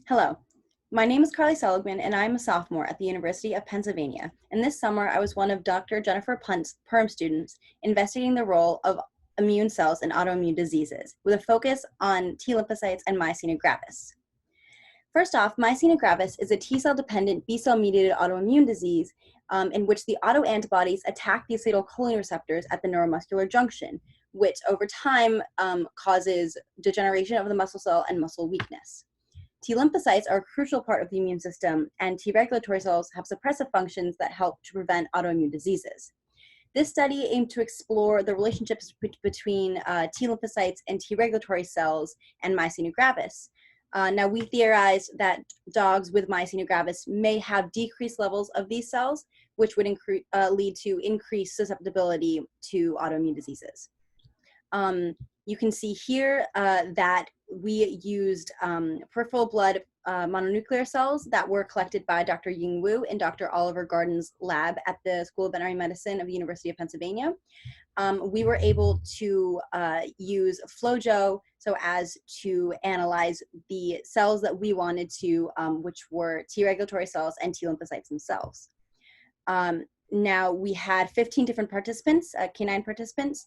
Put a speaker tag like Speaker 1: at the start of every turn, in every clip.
Speaker 1: Hello, my name is Carly Seligman and I'm a sophomore at the University of Pennsylvania. And this summer I was one of Dr. Jennifer Punt's perm students investigating the role of immune cells in autoimmune diseases with a focus on T lymphocytes and myasthenia gravis. First off, myasthenia gravis is a T-cell dependent B-cell mediated autoimmune disease in which the autoantibodies attack the acetylcholine receptors at the neuromuscular junction, which over time causes degeneration of the muscle cell and muscle weakness. T lymphocytes are a crucial part of the immune system, and T regulatory cells have suppressive functions that help to prevent autoimmune diseases. This study aimed to explore the relationships between T lymphocytes and T regulatory cells and myasthenia gravis. Now, we theorized that dogs with myasthenia gravis may have decreased levels of these cells, which would lead to increased susceptibility to autoimmune diseases. You can see here that we used peripheral blood mononuclear cells that were collected by Dr. Ying Wu in Dr. Oliver Garden's lab at the School of Veterinary Medicine of the University of Pennsylvania. We were able to use FlowJo so as to analyze the cells that we wanted to, which were T regulatory cells and T lymphocytes themselves. Now, we had 15 different participants, canine participants,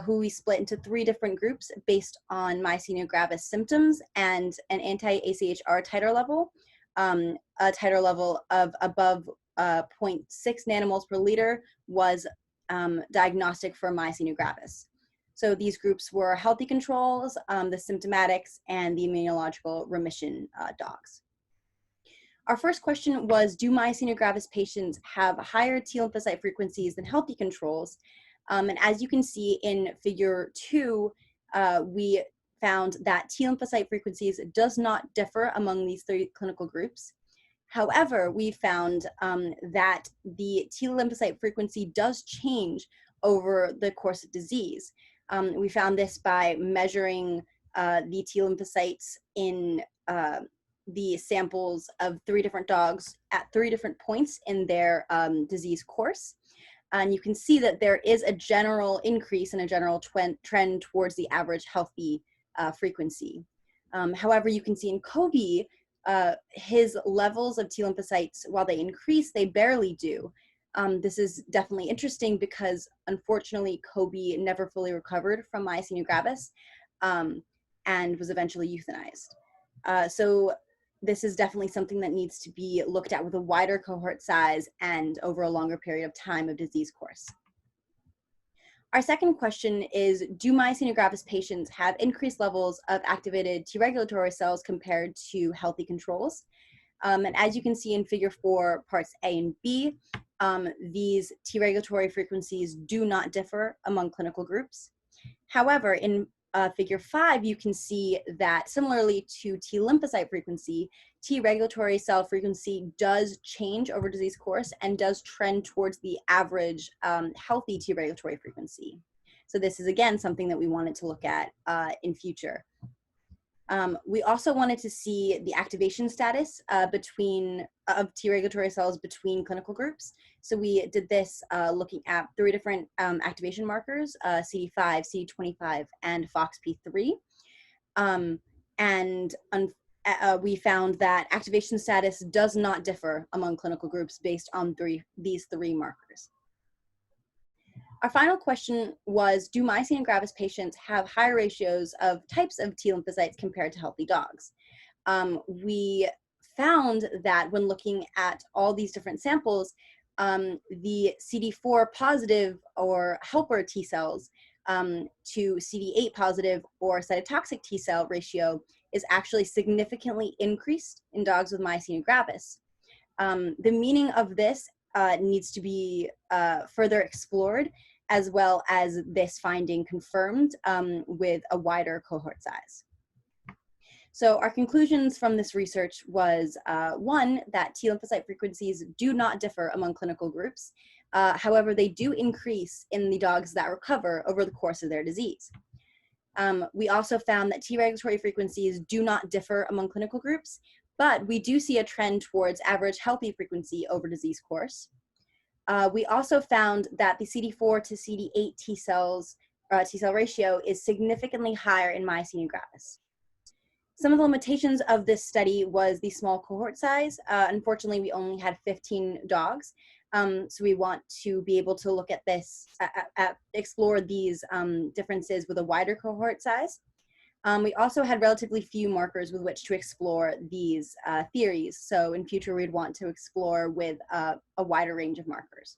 Speaker 1: who we split into 3 different groups based on myasthenia gravis symptoms and an anti-AChR titer level. A titer level of above 0.6 nanomoles per liter was diagnostic for myasthenia gravis. So these groups were healthy controls, the symptomatics, and the immunological remission dogs. Our first question was, do myasthenia gravis patients have higher T lymphocyte frequencies than healthy controls? And as you can see in figure 2, we found that T lymphocyte frequencies does not differ among these 3 clinical groups. However, we found that the T lymphocyte frequency does change over the course of disease. We found this by measuring the T lymphocytes in the samples of 3 different dogs at 3 different points in their disease course. And you can see that there is a general increase and a general trend towards the average healthy frequency. However, you can see in Kobe, his levels of T lymphocytes, while they increase, they barely do. This is definitely interesting because, unfortunately, Kobe never fully recovered from myasthenia gravis and was eventually euthanized. So this is definitely something that needs to be looked at with a wider cohort size and over a longer period of time of disease course. Our second question is, do myasthenia gravis patients have increased levels of activated T regulatory cells compared to healthy controls? And as you can see in figure 4, parts A and B, these T regulatory frequencies do not differ among clinical groups. However, in figure 5, you can see that similarly to T lymphocyte frequency, T regulatory cell frequency does change over disease course and does trend towards the average healthy T regulatory frequency. So this is, again, something that we wanted to look at in future. We also wanted to see the activation status of T regulatory cells between clinical groups. So we did this looking at 3 different activation markers, CD5, CD25, and FOXP3. We found that activation status does not differ among clinical groups based on these 3 markers. Our final question was, do myasthenia gravis patients have higher ratios of types of T lymphocytes compared to healthy dogs? We found that when looking at all these different samples, the CD4 positive or helper T cells to CD8 positive or cytotoxic T cell ratio is actually significantly increased in dogs with myasthenia gravis. The meaning of this needs to be further explored, as well as this finding confirmed with a wider cohort size. So our conclusions from this research was, 1, that T lymphocyte frequencies do not differ among clinical groups. However, they do increase in the dogs that recover over the course of their disease. We also found that T regulatory frequencies do not differ among clinical groups, but we do see a trend towards average healthy frequency over disease course. We also found that the CD4 to CD8 T cell ratio is significantly higher in myasthenia gravis. Some of the limitations of this study was the small cohort size. Unfortunately, we only had 15 dogs. So we want to be able to look at this, explore these differences with a wider cohort size. We also had relatively few markers with which to explore these theories. So in future, we'd want to explore with a wider range of markers.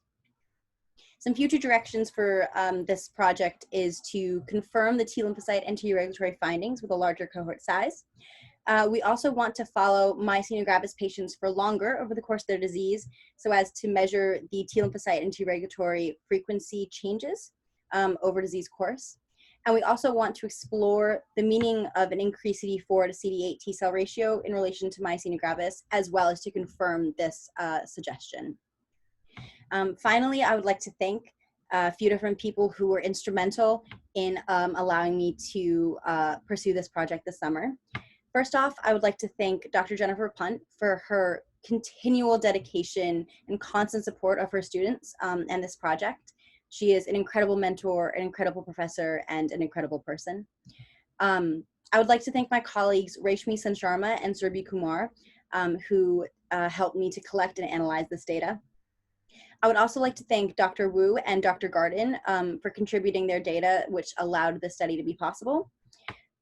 Speaker 1: Some future directions for this project is to confirm the T lymphocyte anti-regulatory findings with a larger cohort size. We also want to follow myasthenia gravis patients for longer over the course of their disease so as to measure the T lymphocyte anti-regulatory frequency changes over disease course. And we also want to explore the meaning of an increased CD4 to CD8 T cell ratio in relation to myasthenia gravis, as well as to confirm this suggestion. Finally, I would like to thank a few different people who were instrumental in allowing me to pursue this project this summer. First off, I would like to thank Dr. Jennifer Punt for her continual dedication and constant support of her students and this project. She is an incredible mentor, an incredible professor, and an incredible person. I would like to thank my colleagues Rashmi Sansharma and Surbhi Kumar, who helped me to collect and analyze this data. I would also like to thank Dr. Wu and Dr. Garden for contributing their data, which allowed the study to be possible.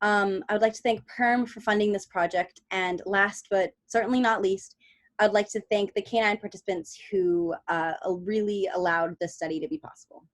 Speaker 1: I would like to thank PERM for funding this project. And last but certainly not least, I'd like to thank the Canine participants who really allowed this study to be possible.